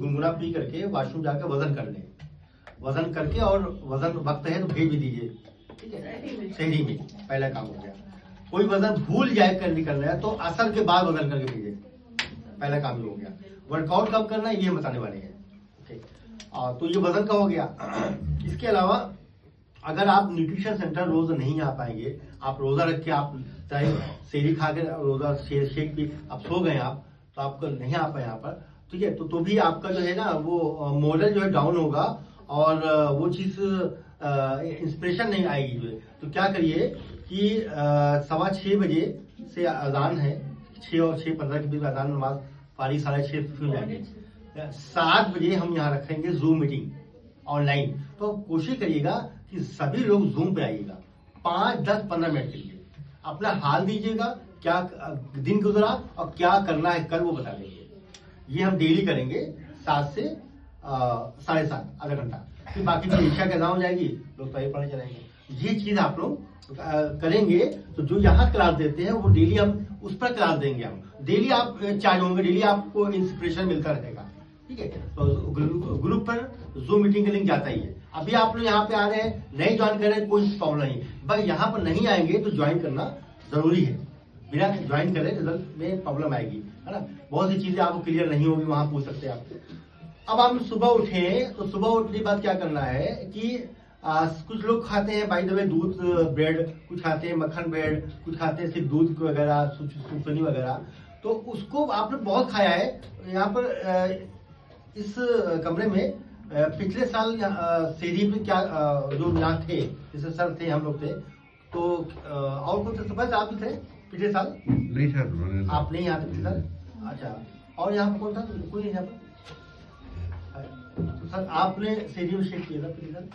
गुनगुना पी करके वॉशरूम जाकर वजन कर लें, वजन करके और वजन वक्त है तो भेज भी दीजिए, ठीक है, शहरी में। पहला काम हो गया। कोई वजन भूल जाए कर निकलना है तो असर के बाद वजन करके भेजिए, पहला काम ये हो गया। वर्कआउट कब करना है ये हम बताने वाले हैं, तो ये वजन का हो गया। इसके अलावा अगर आप न्यूट्रिशन सेंटर रोज नहीं आ पाएंगे, आप रोजा रख के आप चाहे सेरी खा के रोजा शेक भी आप सो गए आप, तो आपको नहीं आ पाए यहाँ पर, ठीक है, तो भी आपका जो है ना वो मोरल जो है डाउन होगा और वो चीज इंस्पिरेशन नहीं आएगी जो है। तो क्या करिए कि 6:15 बजे से अजान है, 6 और 6:15 के बीच में अजान नमाज पारी 6:30 हो जाएंगे। 7 बजे हम यहाँ रखेंगे जूम मीटिंग ऑनलाइन। तो कोशिश करिएगा कि सभी लोग जूम पे आइएगा 5, 10, 15 मिनट के लिए, अपना हाल दीजिएगा, क्या दिन गुजरा और क्या करना है कल वो बता देंगे। ये हम डेली करेंगे 7 से 7:30 आधा घंटा। फिर बाकी जो इच्छा के हो जाएगी लोग तय पढ़ने चलेंगे। ये चीज आप लोग करेंगे तो जो यहाँ क्लास देते हैं वो डेली हम उस पर क्लास देंगे। हम डेली आप चार्ज होंगे, डेली आपको इंस्पिरेशन मिलता रहेगा, ठीक है। तो ग्रुप पर जूम मीटिंग का लिंक जाता ही है। अभी आप लोग यहाँ पे आ रहे हैं, नहीं ज्वाइन कर रहे हैं, कोई प्रॉब्लम नहीं, बस यहाँ पर नहीं आएंगे तो ज्वाइन करना जरूरी है। बिना ज्वाइन करे रिजल्ट में प्रॉब्लम आएगी, है ना। बहुत सी चीजें आपको क्लियर नहीं होगी, वहां पूछ सकते हैं आप। अब हम सुबह उठे तो सुबह उठने के बाद क्या करना है कि कुछ लोग खाते हैं बाय द वे दूध ब्रेड, कुछ खाते हैं मक्खन ब्रेड, कुछ खाते हैं सिर्फ दूध वगैरह सूखनी वगैरह। तो उसको आपने बहुत खाया है। यहाँ पर इस कमरे में पिछले साल सेरी पे क्या जो यहाँ थे, जैसे सर थे, हम लोग थे, तो और कौन थे? सुबह आप भी थे पिछले साल? नहीं सर, आप नहीं यहाँ थे पिछले साल? अच्छा, और यहाँ पर कौन था? कोई नहीं यहाँ पर। तो सर आपने सेरी में शेक किया था पिछले साल?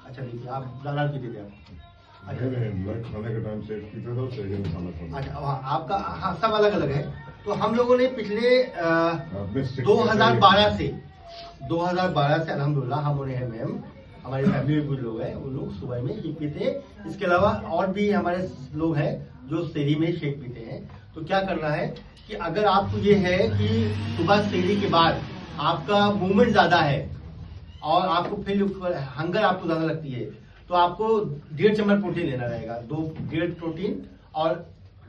अच्छा, देखिए आप दाना पीते थे आप। अच्छा, मैं खाने के टाइम शेक पीता था, सेरी में खाना खाता। अच्छा, आपका हाँ सब अलग अलग है। तो हम लोगों ने पिछले 2012 से अल्हम्दुलिल्लाह हम उन्हें हैं मैम, हमारी फैमिली में कुछ लोग हैं, वो लोग सुबह में शेक पीते हैं। इसके अलावा और भी हमारे लोग हैं जो सेरी में शेक पीते हैं। तो क्या करना है कि अगर आपको ये है कि सुबह सेरी के बाद आपका मूवमेंट ज्यादा है और आपको फिर हंगर आपको ज्यादा लगती है, तो आपको 1.5 चम्मच प्रोटीन लेना रहेगा, 1.5 प्रोटीन, और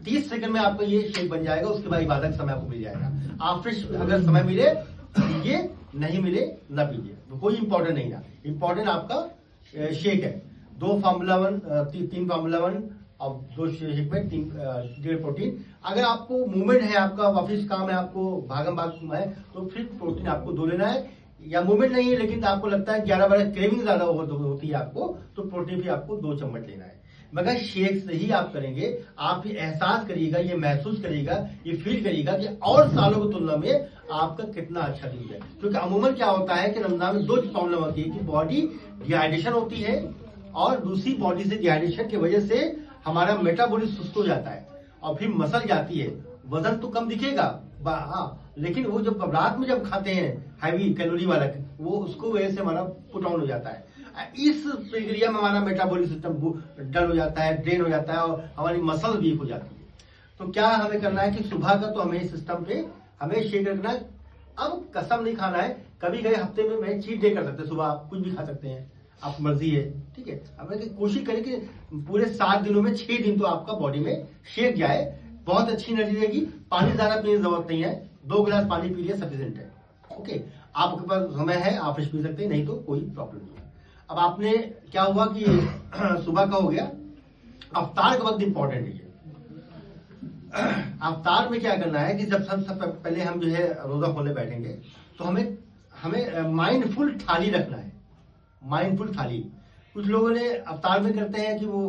30 सेकंड में आपका ये शेक बन जाएगा। उसके बाद इबादत का समय आपको मिल जाएगा। आप फिर अगर समय मिले पीजिए, नहीं मिले ना पीजिए, तो कोई इंपॉर्टेंट नहीं था। इंपॉर्टेंट आपका शेक है। 2 फार्मूला 1, 3 फार्मूला 1 और 2 शेक में 1.5 प्रोटीन। अगर आपको मूवमेंट है, आपका ऑफिस काम है, आपको भागम भाग है, तो फिर प्रोटीन आपको 2 लेना है। या मूवमेंट नहीं है लेकिन आपको लगता है 11-12 क्रेविंग ज्यादा होती है आपको, तो प्रोटीन भी आपको 2 चम्मच लेना है। मगर शेक से ही आप करेंगे, आप ये एहसास करिएगा, ये महसूस करिएगा, ये फील करिएगा कि और सालों की तुलना में आपका कितना अच्छा दूध है। क्योंकि अमूमन क्या होता है कि रमजान में 2 प्रॉब्लम होती है कि बॉडी डिहाइड्रेशन होती है और दूसरी बॉडी से डिहाइड्रेशन की वजह से हमारा मेटाबॉलिज्म सुस्त हो जाता है और फिर मसल जाती है। वजन तो कम दिखेगा, हाँ, लेकिन वो जब रात में जब खाते हैं हैवी कैलोरी वाला, वो उसको वजह से हमारा पुट ऑन हो जाता है। इस प्रक्रिया में हमारा मेटाबॉलिक सिस्टम डल हो जाता है, ड्रेन हो जाता है और हमारी मसल वीक हो जाती है। तो क्या हमें करना है कि सुबह का तो हमें इस सिस्टम पे हमें शेक रखना है। अब कसम नहीं खाना है, कभी कभी हफ्ते में मैं चीट डे कर सकते हैं, सुबह आप कुछ भी खा सकते हैं, आप मर्जी है, ठीक है। हमें कोशिश करें कि पूरे 7 दिनों में 6 दिन तो आपका बॉडी में शेक जाए, बहुत अच्छी एनर्जी रहेगी। पानी ज्यादा पीने की जरूरत नहीं है, 2 गिलास पानी पी लिया सफिशिएंट है, ओके। आपके पास समय है आप पी सकते हैं, नहीं तो कोई प्रॉब्लम नहीं है। अब आपने क्या हुआ कि सुबह का हो गया, अफ्तार का वक्त इंपॉर्टेंट है। अफ्तार में क्या करना है कि जब सब पहले हम जो है रोजा खोलने बैठेंगे तो हमें माइंडफुल थाली रखना है। माइंडफुल थाली कुछ लोगों ने अफ्तार में करते हैं कि वो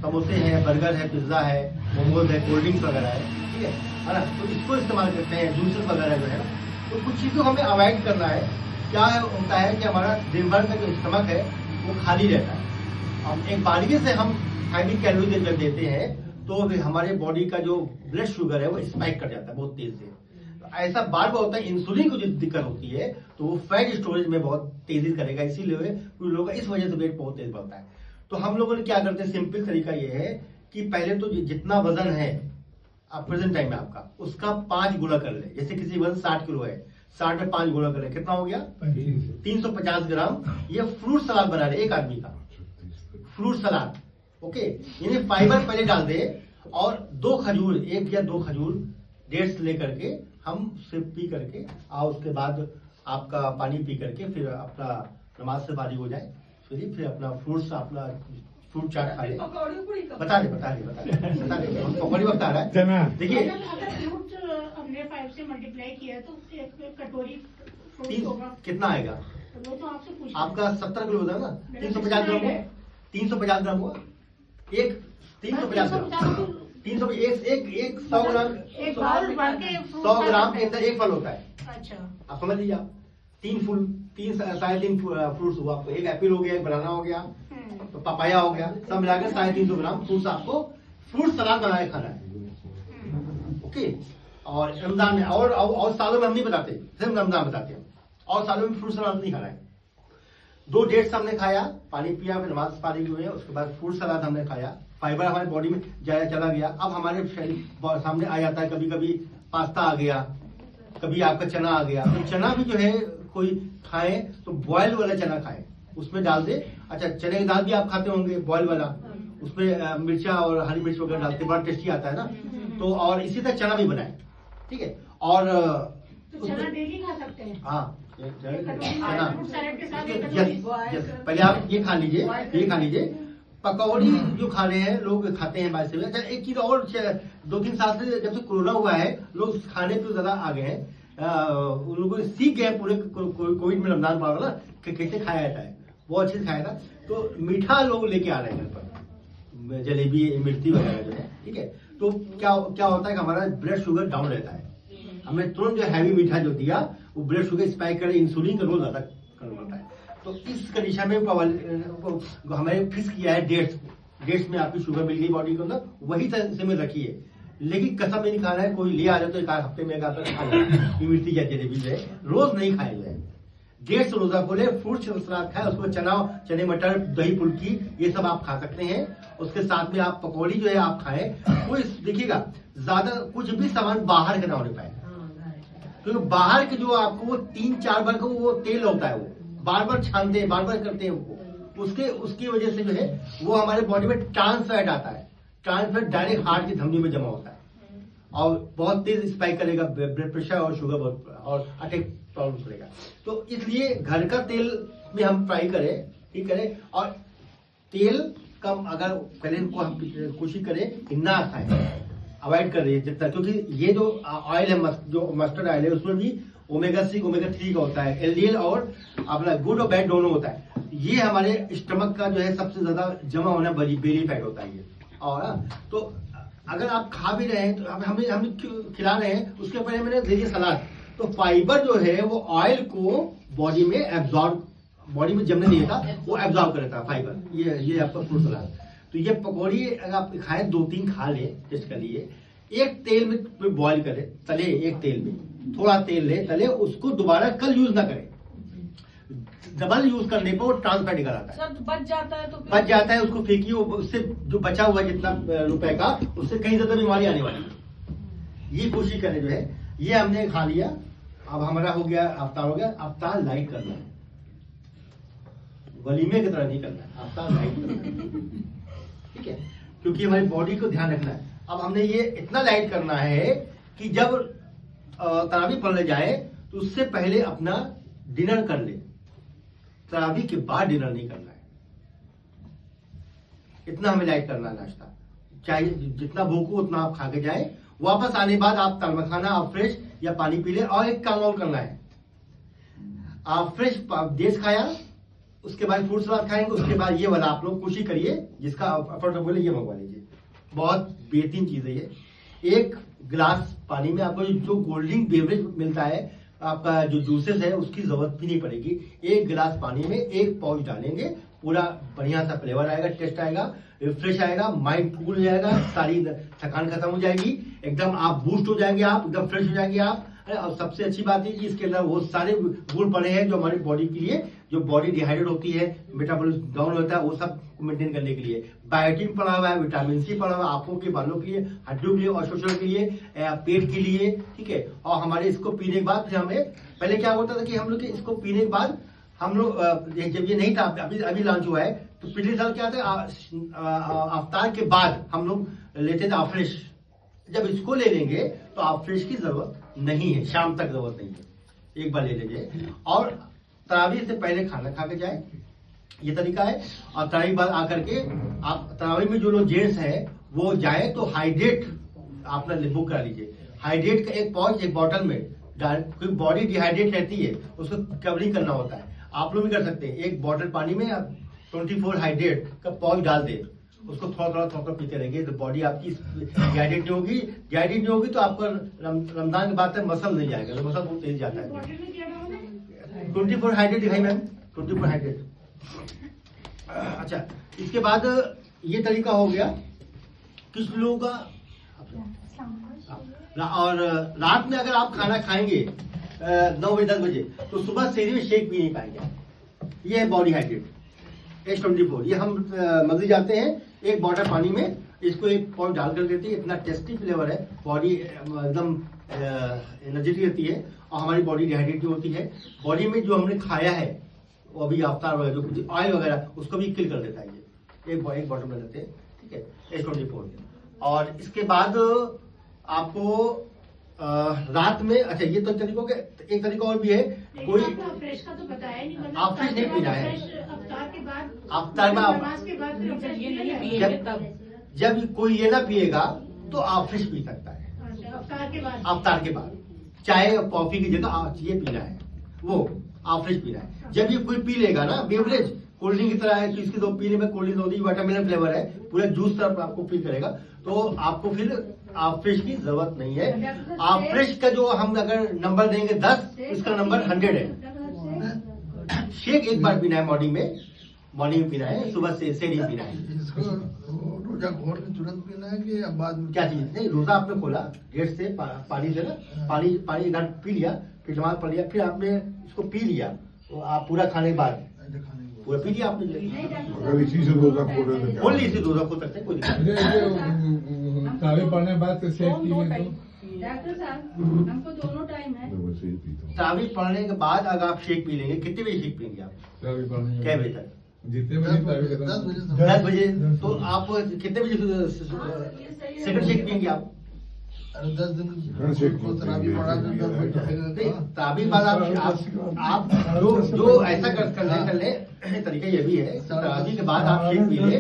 समोसे हैं, बर्गर है, पिज्जा है, मोमोज है, कोल्ड ड्रिंक्स वगैरह है, ठीक है ना, तो इसको इस्तेमाल करते हैं, जूसेस वगैरह जो है ना। तो कुछ चीजों हमें अवॉइड करना है। क्या होता है कि हमारा दिन भर का जो स्टमक है वो खाली रहता है। अब एक बारीकी से हम हैवी कैलोरी जब देते हैं तो हमारे बॉडी का जो ब्लड शुगर है वो स्पाइक कर जाता है बहुत तेज से। तो ऐसा बार बार होता है, इंसुलिन को जो दिक्कत होती है तो वो फैट स्टोरेज में बहुत तेजी करेगा, इसीलिए कुछ लोगों का इस वजह से वेट बहुत तेज बढ़ता है। तो हम लोगों ने क्या करते हैं, सिंपल तरीका ये है कि पहले तो जितना वजन है आप प्रेजेंट टाइम में आपका उसका 5 गुना कर ले। जैसे किसी वजन 60 किलो है 60 में 5 गुणा करें, कितना हो गया 350 ग्राम। ये फ्रूट सलाद बना रहे एक आदमी का, फ्रूट सलाद। ओके, यानी फाइबर पहले डाल दे और 2 खजूर, 1 या 2 खजूर डेट्स लेकर के हम सिर्फ पी करके और उसके बाद आपका पानी पी करके फिर अपना नमाज से फारिग हो जाए, फिर अपना फ्रूट्स, अपना फ्रूट चाट खा ले। बता दे हम पकौड़ी वक्त आ रहा है। देखिए फ्रूट हमने 5 से मल्टीप्लाई किया तो एक कटोरी फ्रूट होगा, कितना आएगा वो तो आपसे पूछ आपका 70 किलो होता है ना, 350 ग्राम हुआ, 350 ग्राम हुआ, एक 350 ग्राम, 300 एक 100 ग्राम, 100 ग्राम के अंदर 1 फल होता है। अच्छा, आप समझ लीजिए, 3 साढ़े 3 फ्रूट्स हुआ आपको, एक एप्पल हो गया, एक बनाना हो गया, तो पपाया हो गया, सब मिलाकर 350 ग्राम फ्रूट्स आपको फ्रूट सलाद बना के खाना है। ओके, और रमजान में और सालों में हम नहीं बताते, सिर्फ रमजान बताते हैं, और सालों में फ्रूट सलाद नहीं खाना है। 2 डेट्स हमने खाया, पानी पिया, फिर नमाज फारिग हुए, उसके बाद फ्रूट सलाद हमने खाया, फाइबर हमारे बॉडी में जाया चला गया। अब हमारे शरीर सामने आ जाता है, कभी कभी पास्ता आ गया, कभी आपका चना आ गया, तो चना भी जो है कोई खाए तो बॉयल वाला चना खाए, उसमें डाल दे। अच्छा, चने की दाल भी आप खाते होंगे बॉयल वाला, उसमें मिर्चा और हरी मिर्च वगैरह डालते, बड़ा टेस्टी आता है ना। तो और इसी तरह चना भी बनाए, ठीक है। और तो चना डेली खा सकते हैं। हाँ, चना सैलेड के साथ यस, पहले आप ये खा लीजिए, पकौड़ी जो खा रहे हैं लोग खाते हैं बाइस से। अच्छा, एक चीज और, 2-3 साल से जब से कोरोना हुआ है, लोग खाने पे ज्यादा आ गए हैं, उन लोगों सीख गए पूरे कोविड में, रमजान पाल ना कि कैसे खाया जाता है, बहुत अच्छे से खाया था। तो मीठा लोग लेके आ रहे हैं घर पर, जलेबी, इमरती वगैरह जो है, ठीक है। तो क्या होता है कि हमारा ब्लड शुगर डाउन रहता है, हमें तुरंत जो हैवी मीठा जो दिया वो ब्लड शुगर स्पाइक करे, इंसुलिन का रोल ज्यादा करना पड़ता है। तो इस कंडीशन में हमें फिक्स किया है डेट्स में आपकी शुगर मिल गई बॉडी के अंदर, वही से में रखिए, लेकिन कसम नहीं खाना है, कोई ले आ जाए तो 1 हफ्ते में 1 आधा खा जाए, इमरती या जलेबी जो है रोज नहीं खाए जाए। डेट्स रोजा खोले, फ्रूट सलाद खाए, उसको चने मटर, दही फुल्की, ये सब आप खा सकते हैं। उसके साथ में आप पकौड़ी जो है आप खाएं। कोई देखिएगा ज्यादा कुछ भी सामान बाहर के ना होने पाए, क्योंकि बाहर के जो आपको वो 3-4 बार का वो तेल होता है, वो बार बार छानते हैं, बार बार करते हैं वो, उसकी वजह से जो है वो हमारे बॉडी में ट्रांस फैट आता है, ट्रांस फैट डायरेक्ट हार्ट की धमनी में जमा होता है और बहुत तेज स्पाइक करेगा ब्लड प्रेशर और शुगर और अटैक प्रॉब्लम करेगा। तो इसलिए घर का तेल में हम फ्राई करें, ठीक करें, और तेल कम अगर पहले इनको हम कोशिश करें कि ना खाएं, अवॉइड कर रही है जितना, क्योंकि ये जो ऑयल है, जो मस्टर्ड ऑयल है, उसमें भी ओमेगा 6 ओमेगा 3 का होता है, एलडीएल और अपना गुड और बैड दोनों होता है। ये हमारे स्टमक का जो है सबसे ज्यादा जमा होना बेली फैट होता है ये। और तो अगर आप खा भी रहे हैं तो हम खिला रहे हैं, उसके पहले मैंने दे दिया सलाद, तो फाइबर जो है वो ऑयल को बॉडी में एब्जॉर्ब, बॉडी में जमने नहीं देता, वो एब्जॉर्ब करता है फाइबर। ये आपका फ्रूट सलाद। तो ये पकौड़ी अगर आप खाएं 2-3 खा ले, टेस्ट कर लिए, एक तेल में बॉईल करें, तले, एक तेल में थोड़ा तेल ले, तले, उसको दोबारा कल यूज ना करें, डबल यूज करने पर वो ट्रांस फैट निकल आता है, सर बच जाता है, तो बच जाता है, उसको फेंकिए, उससे जो बचा हुआ जितना रुपए का, उससे कहीं ज्यादा बीमारी आने वाली है। ये कोशिश करें जो है, ये हमने खा लिया, अब हमारा हो गया अफ्तार, हो गया। अफ्तार लाइट करना है, वलीमे की तरह नहीं करना है, अफ्तार लाइट करना है, ठीक है, क्योंकि हमारी बॉडी को ध्यान रखना है। अब हमने ये इतना लाइट करना है कि जब तरावी पढ़ने जाए तो उससे पहले अपना डिनर कर ले, तरावी के बाद डिनर नहीं करना है, इतना हमें लाइट करना है नाश्ता। चाहे जितना भूख हो उतना आप खा के जाए, वापस आने बाद आप तलवा खाना, आप फ्रेश या पानी पी ले। और एक काम और करना है, आप फ्रेश देश खाया, उसके बाद फ्रूट सलाद खाएंगे, उसके बाद ये वाला आप लोग कोशिश करिए, जिसका अफोर्डेबल है ये मंगवा लीजिए, बहुत बेहतरीन चीज है ये। 1 गिलास पानी में आपको जो कोल्ड ड्रिंक बेवरेज मिलता है, आपका जो जूसेस है, उसकी जरूरत भी नहीं पड़ेगी। 1 गिलास पानी में 1 पाउच डालेंगे, पूरा बढ़िया सा फ्लेवर आएगा, टेस्ट आएगा, रिफ्रेश आएगा, माइंड कूल हो जाएगा, सारी थकान खत्म हो जाएगी, एकदम आप बूस्ट हो जाएंगे, आप एकदम फ्रेश हो जाएंगे आप। और सबसे अच्छी बात है कि इसके अंदर वो सारे गुण पड़े हैं जो हमारी बॉडी के लिए, जो बॉडी डिहाइड्रेट होती है, मेटाबॉलिज्म डाउन होता है, वो सब मेंटेन करने के लिए। बायोटिन पड़ा हुआ है, विटामिन सी पड़ा हुआ है, आंखों के बालों के लिए, हड्डियों के लिए और शोषण के लिए, पेट के लिए, ठीक है। और हमारे इसको पीने के बाद फिर हमें पहले क्या होता था कि हम लोग इसको पीने के बाद हम लोग जब ये नहीं था, अभी लॉन्च हुआ है, तो पिछले साल क्या था, अवतार के बाद हम लोग लेते थे आफ्रेश। जब इसको ले लेंगे तो आफ्रेश की जरूरत नहीं है, शाम तक जरूरत नहीं है, एक बार ले लीजिए। और तरावी से पहले खाना खा के जाए, ये तरीका है। और तरावी के बाद आकर के आप तरावी में जो लोग जेंट्स है वो जाए तो हाइड्रेट अपना बुक करा लीजिए। हाइड्रेट का एक पाउच एक बॉटल में, क्योंकि बॉडी डिहाइड्रेट रहती है, उसको कवरिंग करना होता है। आप लोग भी कर सकते हैं, एक बॉटल पानी में आप 24 हाइड्रेट का पाउच डाल दे, उसको थोड़ा थोड़ा पीते रहेंगे तो बॉडी आपकी डिहाइड्रेट नहीं होगी। डिहाइड्रेट नहीं होगी तो आपका रमजान के बाद तक मसल नहीं जाएगा, तो मसल बहुत तेज जाता है। बॉटल में क्या डाला है? 24 हाइड्रेट दिखाई मैम, 24 हाइड्रेट। अच्छा, इसके बाद ये तरीका हो गया किस लोगों का। और रात में अगर आप खाना खाएंगे 9 बजे 10 बजे, तो सुबह सेहरी में शेक पी नहीं पाएंगे। ये है बॉडी हाइड्रेट H24। ये हम मगजी जाते हैं, एक बॉटल पानी में इसको एक पाउच डाल कर देते हैं। इतना टेस्टी फ्लेवर है, बॉडी एकदम एनर्जेटिक रहती है और हमारी बॉडी डिहाइड्रेट होती है। बॉडी में जो हमने खाया है वो अभी अवतार वगैरह जो कुछ ऑयल वगैरह उसको भी किल कर देता है। ये एक बॉटल में लेते हैं, ठीक है, H24। और इसके बाद आपको रात में, अच्छा ये तो तरीकों के, एक तरीका और भी है। कोई फ्रेश का तो बताया नहीं, मतलब आप फ्रेश नहीं पीना है, अफ्तार के बाद, अफ्तार में नमाज के बाद फिर ये नहीं पिएंगे तब। जब कोई ये ना पिएगा तो आप फ्रेश पी सकता है। अच्छा, अफ्तार के बाद, अफ्तार के बाद चाय और कॉफी की जगह ये पीना है, वो आप फ्रेश पीना है। जब ये कोई पी लेगा ना बेवरेज, कोल्ड ड्रिंक की तरह है, तो इसकी तो पीने में कोल्ड ड्रिंक होती है, वाटरमेलन फ्लेवर है, पूरा जूस तरफ आपको फील करेगा, तो आपको फिर आप फ्रेश की जरूरत नहीं है। आप फ्रेश का जो हम अगर नंबर देंगे 10, इसका नंबर 100 है। शेक एक बार पीना है मॉर्निंग में पीना है, सुबह से सेहरी पीना है। इसको रोजा घोल के तुरंत पीना है कि बाद में? क्या चीज नहीं, रोजा आपने खोला गेट से पानी से ना, पानी एक घंटा पी लिया, फिर नमाज पढ़ लिया, फिर आपने इसको पी लिया, तो आप पूरा खाने के बाद पूरा पी लिया आपने। अगर इसी से रोजा खोल रहे हैं तो खोल ली, इसी रोजा खोल सकते हैं, कोई दिक्कत नहीं। तावे पढ़ने के बाद तो शेक पी लें तो डॉक्टर साहब हमको दोनों टाइम है। मैं वैसे ही पीता हूँ। तरावी पढ़ने के बाद अगर आप शेक पी लेंगे, कितने बजे शेक पियेंगे आप? तावे पढ़ने के क्या बाद बजे तक? जितने बजे तावे खत्म 10 बजे से 10 बजे। तो आप कितने बजे सेकंड शेक पियेंगे आप? अरे 10 दिन हाँ, शेक को तरावी पढ़ा के 10 बजे नहीं, तक तरावी बाद आप जो ऐसा कर ले, तरीका ये भी है, तरावी के बाद आप शेक पी ले,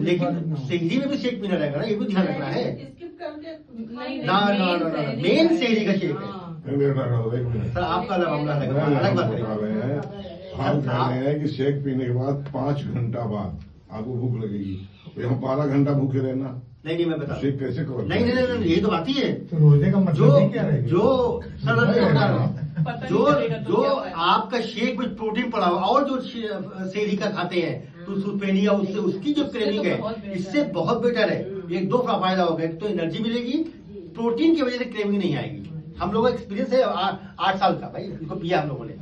लेकिन सेहरी में भी शेक पीना रहेगा ना, ये भी ध्यान रखना है। स्किप करके ना मेन सेहरी का शेक है। एक मिनट सर आपका अलग मामला अलग बात करेंगे। हम कह रहे हैं कि शेक पीने के बाद 5 घंटा बाद आपको भूख लगेगी, तो यहाँ 12 घंटा भूखे रहना, नहीं मैं बता, शेक कैसे करो? नहीं यही तो बात ही है। तो रोजे का मतलब नहीं क्या रहेगा? जो सर जो आपका शेक में प्रोटीन पड़ा हुआ और जो सेहरी का खाते हैं तो सुपेनिया, उससे उसकी जो क्रेविंग है इससे बहुत बेटर है। एक दो फायदा होगा, एक तो एनर्जी मिलेगी, प्रोटीन की वजह से क्रेविंग नहीं आएगी। हम लोगों का एक्सपीरियंस है 8 साल का, भाई इसको पिया हम लोगों ने।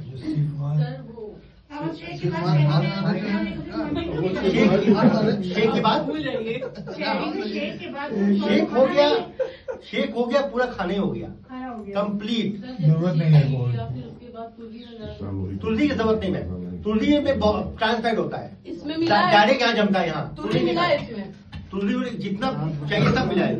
शेक के बाद शेक के बाद शेक हो गया, पूरा खाने हो गया, खाना हो गया, कंप्लीट। जरूरत नहीं है वो। उसके बाद तुलसी की जरूरत नहीं है, तुलसी में ट्रांसफैट होता है, इसमें मिला है, डायरेक्ट यहाँ जमता है। यहाँ तुलसी मिला है इसमें, तुलसी में जितना चाहिए सब मिला है।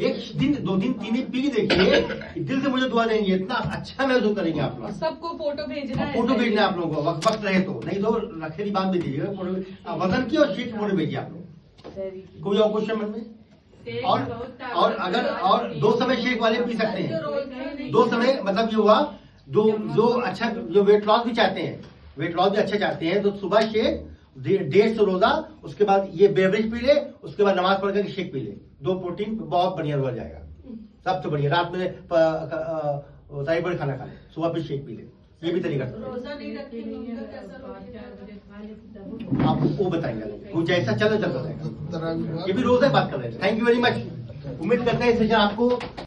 एक दिन 2 दिन 3 दिन पी देखिए, दिल से मुझे दुआ देंगे, इतना अच्छा महसूस करेंगे आप लोग। सबको फोटो भेजना है, फोटो भेजना है आप लोगों को, वक्त रहे तो, नहीं तो रखेरी बात भेज दीजिएगा फोटो, वजन की और शीट फोटो भेजिए आप लोग। कोई और क्वेश्चन मन में? और अगर और 2 समय शेक वाले पी सकते हैं। 2 समय मतलब ये हुआ, जो अच्छा जो वेट लॉस भी चाहते हैं, वेट लॉस भी अच्छा चाहते हैं, तो सुबह शेक 1.5 रोजा, उसके बाद ये बेवरेज पी ले, उसके बाद नमाज पढ़ कर शेक पी ले, 2 प्रोटीन बहुत बढ़िया हो जाएगा, सबसे बढ़िया। रात में ताई बड़े खाना खा ले, सुबह पे शेक पी ले, ये भी तरीका रोजा नहीं रखेंगे आप वो बताएंगे, वो जैसा चलता रहेगा। ये भी रोजा बात कर रहे हैं। Thank you very much. उम्मीद करते हैं सेशन आपको